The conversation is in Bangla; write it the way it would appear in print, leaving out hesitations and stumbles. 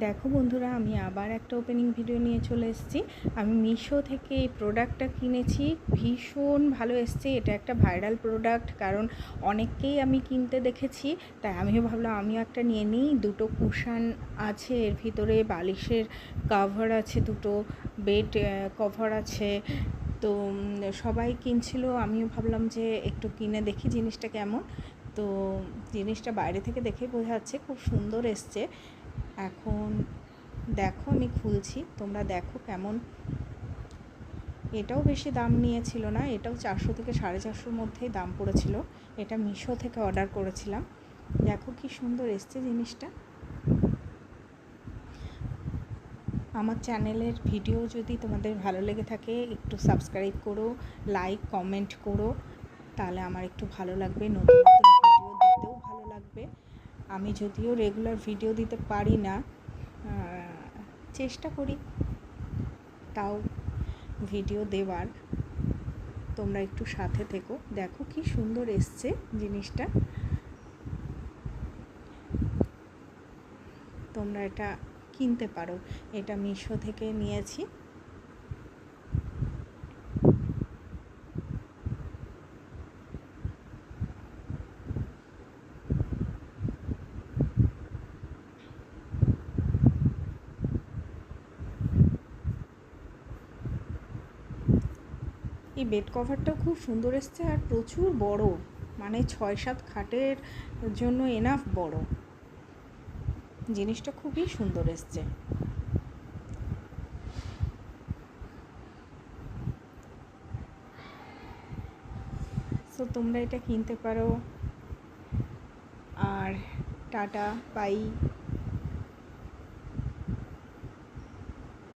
দেখো বন্ধুরা, আমি আবার একটা ওপেনিং ভিডিও নিয়ে চলে এসেছি। আমি মিশো থেকে এই প্রোডাক্টটা কিনেছি, ভীষণ ভালো এসছে। এটা একটা ভাইরাল প্রোডাক্ট, কারণ অনেককেই আমি কিনতে দেখেছি, তাই আমিও ভাবলাম আমিও একটা নিয়ে নিই। দুটো কুশান আছে এর ভিতরে, বালিশের কভার আছে, দুটো বেড কভার আছে। তো সবাই কিনছিল, আমিও ভাবলাম যে একটু কিনে দেখি জিনিসটা কেমন। তো জিনিসটা বাইরে থেকে দেখেই বোঝা যাচ্ছে খুব সুন্দর এসছে। এখন দেখো আমি খুলছি, তোমরা দেখো কেমন। এটাও বেশি দাম নিয়েছিল না, এটাও 400 থেকে 450 মধ্যেই দাম পড়েছিল। এটা মিশো থেকে অর্ডার করেছিলাম। দেখো কি সুন্দর এসছে জিনিসটা। আমার চ্যানেলের ভিডিও যদি তোমাদের ভালো লেগে থাকে একটু সাবস্ক্রাইব করো, লাইক কমেন্ট করো, তাহলে আমার একটু ভালো লাগবে, নতুন নতুন ভিডিও দিতেও ভালো লাগবে। আমি যদিও রেগুলার ভিডিও দিতে পারি না, চেষ্টা করি তাও ভিডিও দেওয়ার। তোমরা একটু সাথে থেকো। দেখো কি সুন্দর এসছে জিনিসটা। তোমরা এটা কিনতে পারো, এটা মিশো থেকে নিয়েছি। এই বেড কভারটাও খুব সুন্দর এসছে, আর প্রচুর বড়, মানে 6-7 খাটের জন্য এনাফ বড়। জিনিসটা খুবই সুন্দর এসছে। সো তোমরা এটা কিনতে পারো। আর টাটা, বাই।